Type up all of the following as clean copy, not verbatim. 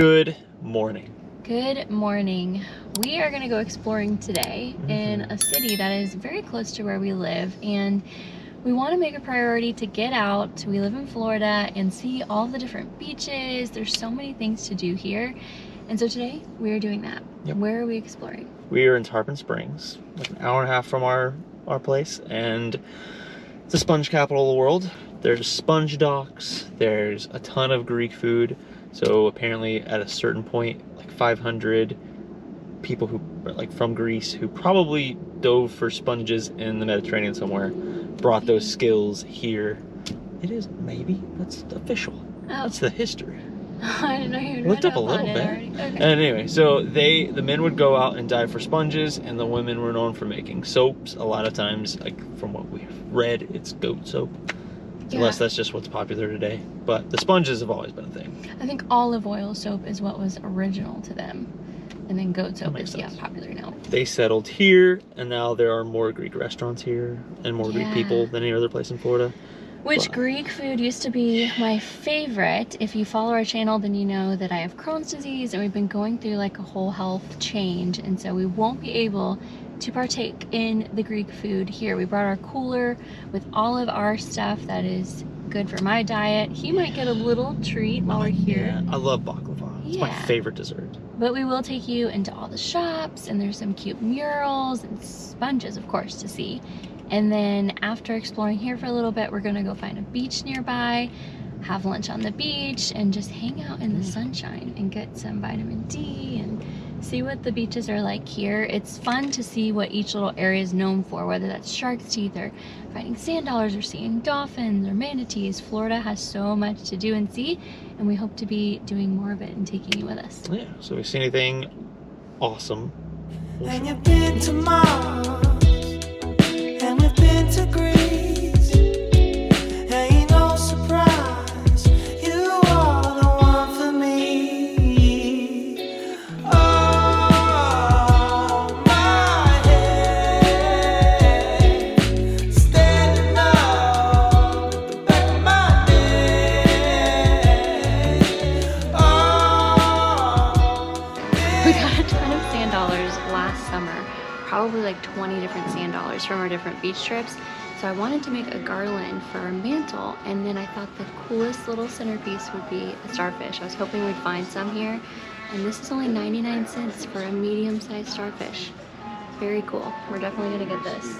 Good morning. Good morning. We are going to go exploring today in a city that is very close to where we live, and we want to make a priority to get out. We live in Florida and see all the different beaches. There's so many things to do here, and so today we are doing that. Yep. Where are we exploring? We are in Tarpon Springs, like an hour and a half from our place, and it's the sponge capital of the world. There's sponge docks, there's a ton of Greek food. So apparently at a certain point, like 500 people who like from Greece who probably dove for sponges in the Mediterranean somewhere brought those skills here. It is maybe, that's official. Oh. That's the history. I didn't know you looked up a little bit. Okay. And anyway, so the men would go out and dive for sponges, and the women were known for making soaps. A lot of times, like from what we've read, it's goat soap. Yeah. Unless that's just what's popular today. But the sponges have always been a thing. I think olive oil soap is what was original to them. And then goat soap is, popular now. They settled here, and now there are more Greek restaurants here and more Greek people than any other place in Florida. Which Greek food used to be my favorite. If you follow our channel, then you know that I have Crohn's disease, and we've been going through like a whole health change, and so we won't be able to partake in the Greek food here. We brought our cooler with all of our stuff that is good for my diet. He might get a little treat while we're here. Yeah, I love baklava. It's my favorite dessert. But we will take you into all the shops, and there's some cute murals and sponges, of course, to see. And then after exploring here for a little bit, we're gonna go find a beach nearby, have lunch on the beach, and just hang out in the sunshine and get some vitamin D and see what the beaches are like here. It's fun to see what each little area is known for, whether that's shark's teeth or finding sand dollars or seeing dolphins or manatees. Florida has so much to do and see, and we hope to be doing more of it and taking you with us. Yeah, so if we see anything awesome. And you've been to Mars, and we've been to Greece. Ain't no surprise, you are the one for me. Oh, my head, standing up at the back of my head. We got a ton of sand dollars last summer, probably like 20 different sand dollars from our different beach trips. So I wanted to make a garland for our mantle, and then I thought the coolest little centerpiece would be a starfish. I was hoping we'd find some here, and this is only 99 cents for a medium-sized starfish. Very cool. We're definitely gonna get this.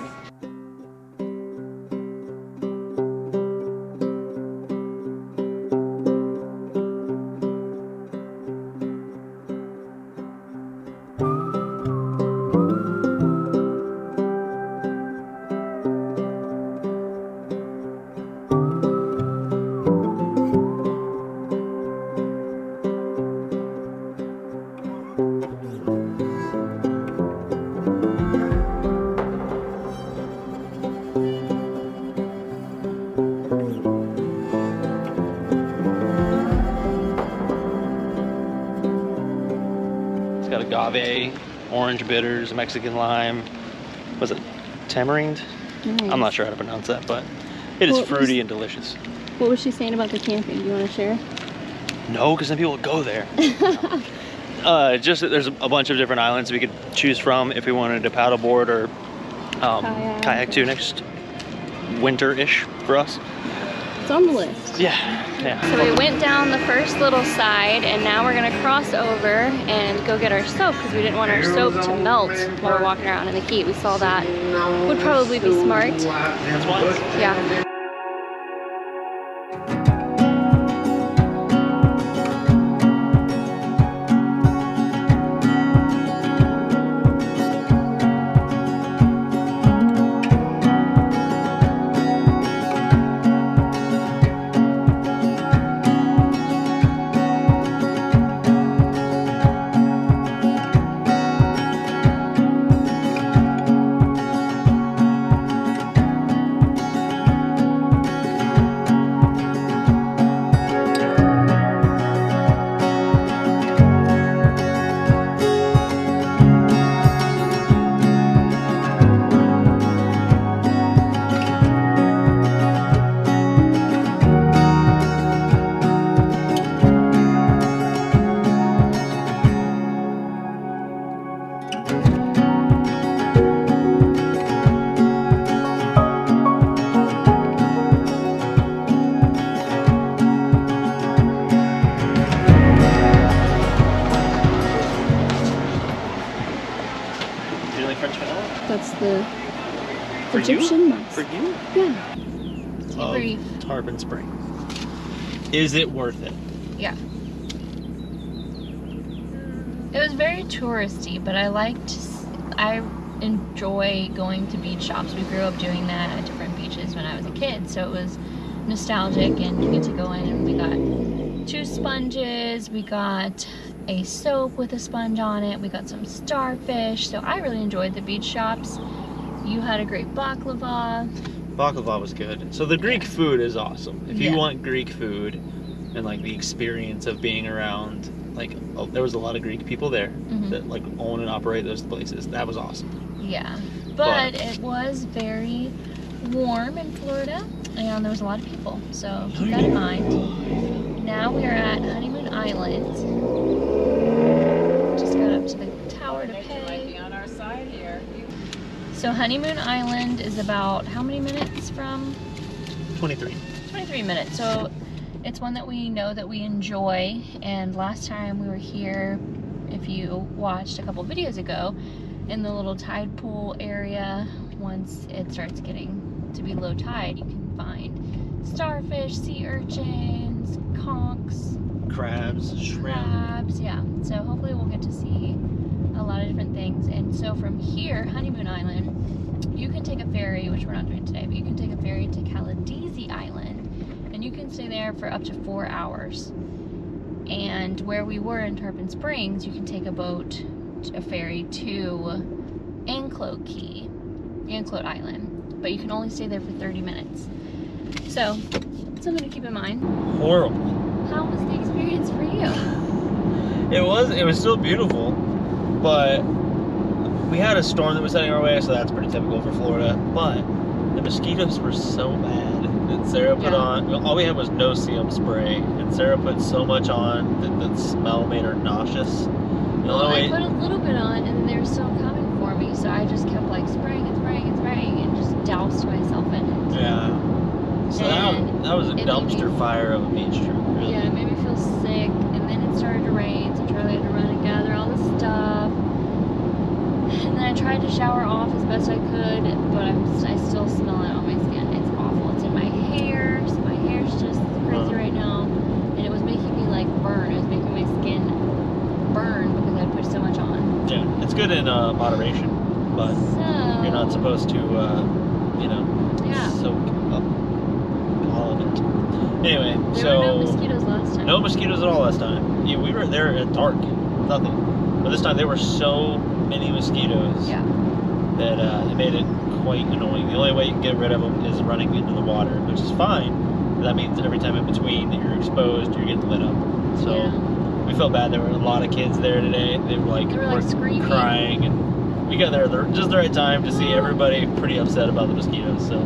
Got agave, orange bitters, Mexican lime. Was it tamarind? Nice. I'm not sure how to pronounce that, but it is fruity and delicious. What was she saying about the camping? Do you want to share? No, because then people would go there. Just that there's a bunch of different islands we could choose from if we wanted to paddleboard or kayak too next winter-ish for us. It's on the list. Yeah. So we went down the first little side, and now we're gonna cross over and go get our soap, because we didn't want our soap to melt while we're walking around in the heat. We saw that would probably be smart. That's wise. Yeah. the For Egyptian you? moss. For you? Yeah. Of Brief. Tarpon Springs. Is it worth it? Yeah. It was very touristy, but I enjoy going to beach shops. We grew up doing that at different beaches when I was a kid, so it was nostalgic, and you get to go in, and we got 2 sponges, we got a soap with a sponge on it, we got some starfish, so I really enjoyed the beach shops. You had a great baklava. Baklava was good. So the Greek food is awesome. If you Yeah. want Greek food and like the experience of being around, like there was a lot of Greek people there that like own and operate those places. That was awesome. Yeah, but it was very warm in Florida, and there was a lot of people, so keep that in mind. Now we are at Honeymoon Island. Just got up to the tower to pay. On our side here. So Honeymoon Island is about how many minutes from? 23. 23 minutes. So it's one that we know that we enjoy, and last time we were here, if you watched a couple videos ago, in the little tide pool area, once it starts getting to be low tide, you can find starfish, sea urchins, conchs, Crabs, shrimp. crabs, yeah. So hopefully we'll get to see a lot of different things. And so from here, Honeymoon Island, you can take a ferry, which we're not doing today, but you can take a ferry to Calidesi Island, and you can stay there for up to 4 hours. And where we were in Tarpon Springs, you can take a boat, a ferry to Anclote Island, but you can only stay there for 30 minutes. So, something to keep in mind. Horrible. How was the experience for you? It was still beautiful, but we had a storm that was heading our way, so that's pretty typical for Florida. But the mosquitoes were so bad that Sarah put on, all we had was no CM spray, and Sarah put so much on that the smell made her nauseous. Well, I put a little bit on, and they were still coming for me, so I just kept like spraying and spraying and spraying, and just doused myself in it. Yeah. So that was a dumpster fire of a beach trip, really. Yeah, it made me feel sick, and then it started to rain, so Charlie had to run and gather all the stuff. And then I tried to shower off as best I could, but I still smell it on my skin. It's awful. It's in my hair, so my hair's just crazy right now, and it was making me like burn. It was making my skin burn because I put so much on. Yeah, it's good in moderation, but So you're not supposed to, soak up all of it. Anyway, there were no mosquitoes last time. no mosquitoes at all last time. Yeah, we were there at dark, nothing. But this time there were so many mosquitoes that it made it quite annoying. The only way you can get rid of them is running into the water, which is fine. But that means every time in between that you're exposed, you're getting lit up. So we felt bad. There were a lot of kids there today. They were like screaming, crying, and we got there just the right time to see everybody pretty upset about the mosquitoes. So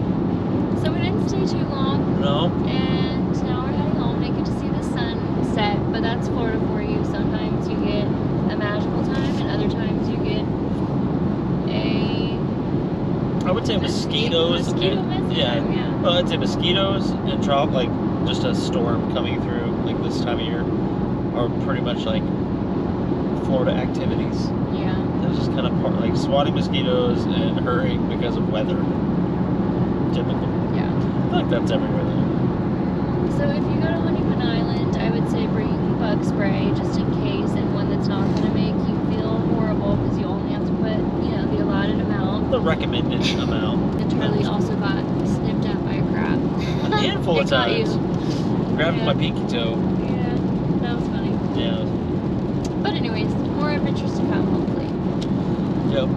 we didn't stay too long. no. And now we're heading home. Didn't get to see the sun set, but that's Florida for you. Sometimes you get a magical time, and other times you get I would say mosquitoes. Mosquito mess time, yeah. Well, I'd say mosquitoes and like just a storm coming through like this time of year are pretty much like Florida activities. Yeah. It's just kind of like swatting mosquitoes and hurrying because of weather. Typical. Yeah. I feel like that's everywhere though. So if you go to Honeymoon Island, I would say bring bug spray just in case, and one that's not going to make you feel horrible because you only have to put, the allotted amount. The recommended amount. And Charlie also got snipped at by a crab. A handful of It got times. you. Grabbed Yeah. my pinky toe. Yeah, that was funny. Yeah. But anyways, more adventures to come, hopefully. Yep.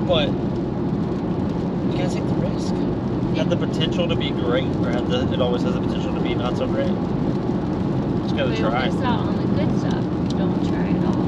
But you gotta take the risk. Had the potential to be great, or it always has the potential to be not so great. Just gotta If you try. miss out on the good stuff, don't try at all.